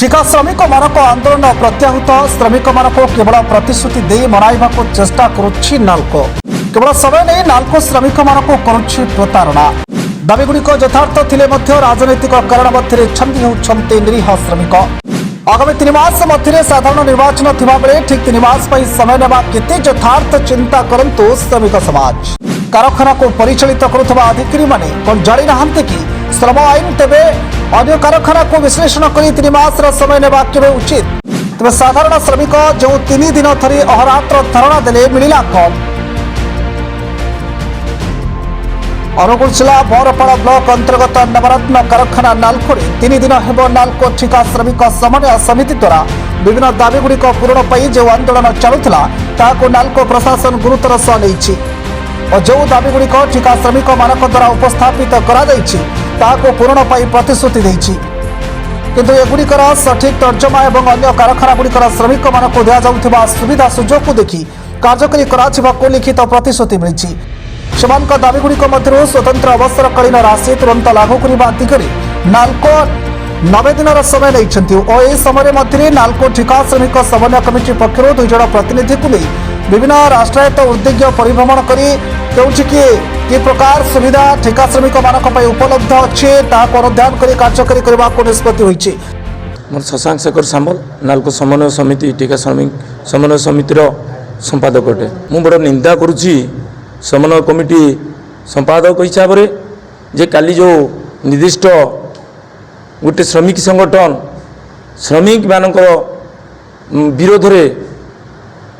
ठिका श्रमिक मानक आंदोलन प्रत्याहृत श्रमिक मानक केवल प्रतिश्रुति दे मनाइबा चेष्टा करुछि नाल्को। केवल समय नहीं नाल्को श्रमिक मानक करुछि प्रतारणा। दाबीगुड़िक यथार्थ थिले मध्य राजनैतिक कारण मध्य छंदी होउछन्ते निरीह श्रमिक। आगामी 3 मास मध्य साधारण निर्वाचन थिबा बेले ठीक 3 मास पई समय नेबा केते यथार्थ चिंता करंतु श्रमिक समाज। कारखाना को परिचालित करुवा अधिकारी माने कोन जानि नाहंते कि श्रम आईन तेबे अन्य कारखाना को विश्लेषण कर 3 मास समय नेबा केबे उचित। तेबे साधारण श्रमिक जो 3 दिन धरी अहरात्र धारणा देले मिलिला कौन। अनुगुल जिला बरपाड़ ब्लॉक अंतर्गत नवरत्न कारखाना नाल्कोरे 3 दिन हेब नाल्को ठिका श्रमिक समन्वय समिति द्वारा विभिन्न दाबीगुड़िक पूरण पर जो आंदोलन चलुला ताको नाल्को प्रशासन गुरुतर सह नहीं और जो दाबीगुड़िक ठिका श्रमिक मानक द्वारा उपस्थापित कर पूरण पर प्रतिश्रुति देछि किंतु एगुड़िकर सठिक तर्जमा और अन्य कारखाना गुड़िकर श्रमिक मानक दिया सुविधा सुजोग को देखि कार्यकारी को लिखित प्रतिश्रुति मिली। सेमानक दाबीगुड़िक मध्य स्वतंत्र अवसरकालीन राशि तुरंत लागू करने दिगरे नाल्को 90 दिन समय नहीं और यह समय मध्य नाल्को ठिका श्रमिक समन्वय कमिटी पक्षर 2 जन प्रतिनिधि को नहीं विभिन्न राष्ट्रायत्त उद्योग परिभ्रमण करी कि प्रकार सुविधा ठिका श्रमिक मानक उपलब्ध अच्छे अनुध्यान कर कार्यकारी करने को निष्पत्ति होइछि। मोर शशांक शेखर सांबल नाल्को समन्वय समिति ठिका श्रमिक समन्वय समितिर संपादक अटे। मु बड़ निंदा करुछि समन्वय कमिटी संपादक हिसाब से जे काली जो निर्दिष्ट गोटे श्रमिक संगठन श्रमिक मानक विरोध रे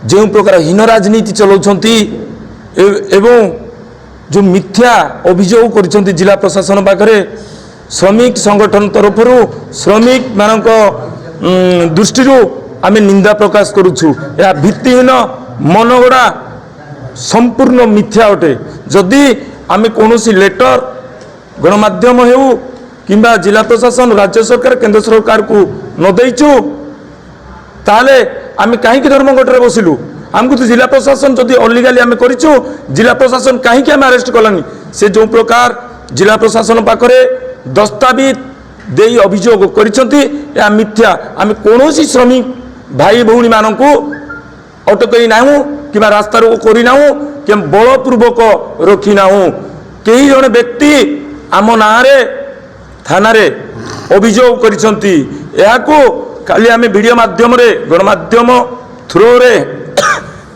जो प्रकार हीन राजनीति चलाउछंती एवं जो मिथ्या अभियोग कर जिला प्रशासन पाखे श्रमिक संगठन तरफ श्रमिक मानक दृष्टि आम निंदा प्रकाश करुछु। यह भित्तिहीन मनगढ़ा संपूर्ण मिथ्या अटे। जदि आम कौन लेटर गणमाध्यम हो कि जिला प्रशासन राज्य सरकार केंद्र सरकार को न देचु ताले आम कहीं धर्मघट बसिलु। आमको तो जिला प्रशासन जदि अलिगाली आम करूँ जिला प्रशासन कहीं आम अरेस्ट कलानी से जो प्रकार जिला प्रशासन पाखे दस्तावेज दे अभियोग कर मिथ्या। आम कौन श्रमिक भाई भौणी मानू अटकई ना कि रास्ता रोक करना कि बलपूर्वक रखिना कई जन व्यक्ति आम ना थाना अभियोग कर खाली आम वीडियो माध्यम गणमाध्यम थ्रो रे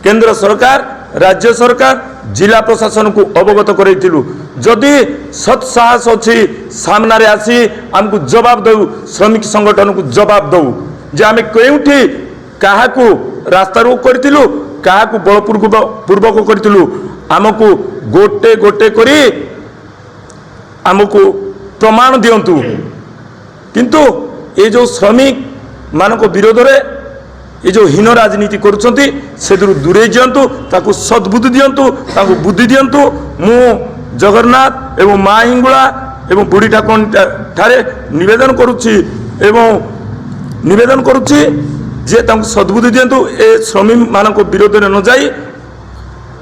केंद्र सरकार राज्य सरकार जिला प्रशासन को अवगत करैथिलु। जदि सत साहस अच्छी सामना रे आसी आमको जवाब दऊ श्रमिक संगठन को जवाब दऊ जे आम केउठी काहाकू रास्ता रोक करथिलु काहाकू बलपूर्वक करथिलु आमको गोटे गोटे करी आमको प्रमाण दियंतु। किंतु ये जो श्रमिक मानक विरोध रे ये जो हीन राजनीति करुँच से दूरे दिंतु ताकू सद्बुद्धि दिंतु ताकू बुद्धि दिंतु। मु जगन्नाथ एवं माँ हिंगुला एवं बुढ़ी ठाकुर ठारे निवेदन करुच्ची एवं निवेदन करुच्ची जे ताकू सद्बुद्धि दिंतु। ए श्रमिक मानक विरोध में न जाई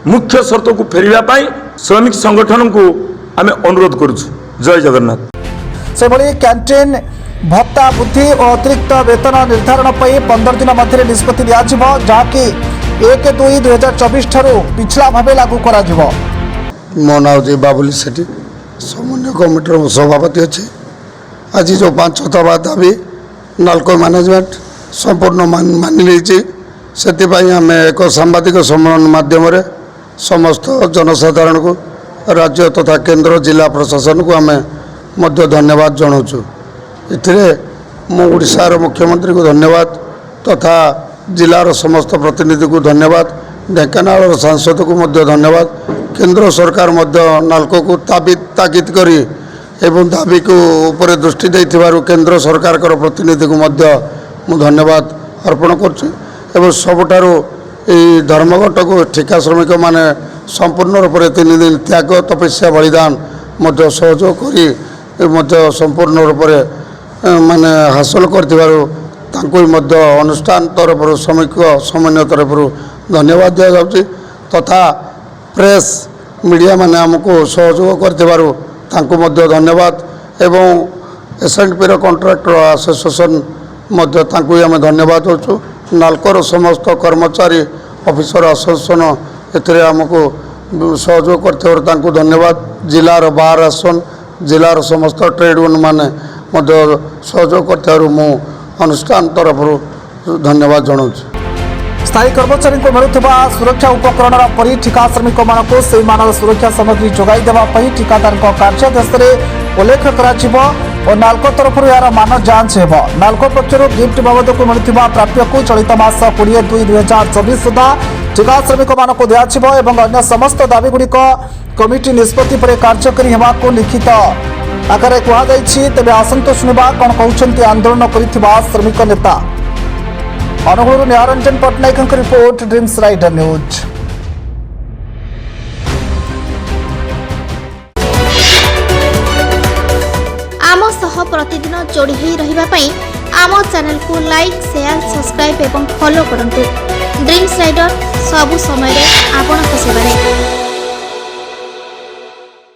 मुख्य शर्त को फेरिया पाई श्रमिक संगठन को आम अनुरोध करुछु। जय जगन्नाथ। से भली कैंटीन भत्ता बुद्धि और अतिरिक्त वेतन निर्धारण पर 15 दिन मध्य निष्पत्ति जहाँकि 1/2/2024 ठारू पिछला भाव लागू करा जिवो। मो नाम जे बाबुली सेठी समन्वय कमिटर सभापति अच्छे। आज जो 5 दफा दाबी नाल्को मैनेजमेंट संपूर्ण मानि ली से आम एक सांबादिक सम्मेलन माध्यम समस्त जनसाधारण को राज्य तथा केंद्र जिला प्रशासन को आम धन्यवाद जनाऊँ। इथिरे मो ओडिशार मुख्यमंत्री को धन्यवाद तथा जिलार समस्त प्रतिनिधि को धन्यवाद ढेंकानाल सांसद को धन्यवाद केंद्र सरकार नाल्को को ताकीद करी एवं दाबी को ऊपर दृष्टि देथिबारु केंद्र सरकार प्रतिनिधि को मु धन्यवाद अर्पण कर सबुठारु धर्मघट को ठिका श्रमिक माने संपूर्ण रूप से 3 दिन त्याग तपस्या बलिदान सहयोग करी संपूर्ण रूप से माने हासिल करथिबारु तांको अनुष्ठान तरफ श्रमिक समन्वय तरफ धन्यवाद दिया जाउछि तथा प्रेस मीडिया माने हमको सहयोग करथिबारु तांको धन्यवाद एवं एसएनपी कॉन्ट्रैक्टर एसोसिएशन ମଧ୍ୟ ତାଙ୍କୁ ଆମେ ଧନ୍ୟବାଦ ଦେଉଛୁ। ନାଲକୋର ସମସ୍ତ କର୍ମଚାରୀ ଅଫିସର ଆସୋସିଏସନ ଏଥିରେ ଆମକୁ ସହଯୋଗ କରିଥିବାରୁ ତାଙ୍କୁ ଧନ୍ୟବାଦ। ଜିଲ୍ଲାର ବାହାର ଆସନ ଜିଲ୍ଲାର ସମସ୍ତ ଟ୍ରେଡ୍ ୟୁନିୟନ୍ ମାନେ ମଧ୍ୟ ସହଯୋଗ କରିଥିବାରୁ ମୁଁ ଅନୁଷ୍ଠାନ ତରଫରୁ ଧନ୍ୟବାଦ ଜଣାଉଛି। ସ୍ଥାୟୀ କର୍ମଚାରୀଙ୍କୁ ମିଳୁଥିବା ସୁରକ୍ଷା ଉପକରଣର ପରି ଠିକା ଶ୍ରମିକମାନଙ୍କୁ ସେହିମାନର ସୁରକ୍ଷା ସାମଗ୍ରୀ ଯୋଗାଇ ଦେବା ପାଇଁ ଠିକାଦାରଙ୍କ କାର୍ଯ୍ୟାଦେଶରେ ଉଲ୍ଲେଖ କରାଯିବ ଓ ନାଲ୍କୋ ତରଫରୁ ଏହାର ମାନ ଯାଞ୍ଚ ହେବ। ନାଲ୍କୋ ପକ୍ଷରୁ ଗିଫ୍ଟ ବାବଦକୁ ମିଳୁଥିବା ପ୍ରାପ୍ୟକୁ ଚଳିତ ମାସ 20/2/2024 ସୁଦ୍ଧା ଠିକା ଶ୍ରମିକମାନଙ୍କୁ ଦିଆଯିବ ଏବଂ ଅନ୍ୟ ସମସ୍ତ ଦାବିଗୁଡ଼ିକ କମିଟି ନିଷ୍ପତ୍ତି ପରେ କାର୍ଯ୍ୟକାରୀ ହେବାକୁ ଲିଖିତ ଆକାରରେ କୁହାଯାଇଛି। ତେବେ ଆସନ୍ତୁ ଶୁଣିବା କ'ଣ କହୁଛନ୍ତି ଆନ୍ଦୋଳନ କରିଥିବା ଶ୍ରମିକ ନେତା। ଅନୁଗୁଳରୁ ନିହାରଞ୍ଜନ ପଟ୍ଟନାୟକଙ୍କ ରିପୋର୍ଟ, ଡ୍ରିମ୍ସ ରାଇଡର ନ୍ୟୁଜ୍। ଆମ ସହ ପ୍ରତିଦିନ ଯୋଡ଼ି ହୋଇ ରହିବା ପାଇଁ ଆମ ଚ୍ୟାନେଲକୁ ଲାଇକ୍, ସେୟାର, ସବସ୍କ୍ରାଇବ୍ ଏବଂ ଫଲୋ କରନ୍ତୁ। ଡ୍ରିମ୍ସ ରାଇଡର ସବୁ ସମୟରେ ଆପଣଙ୍କ ସେବାରେ।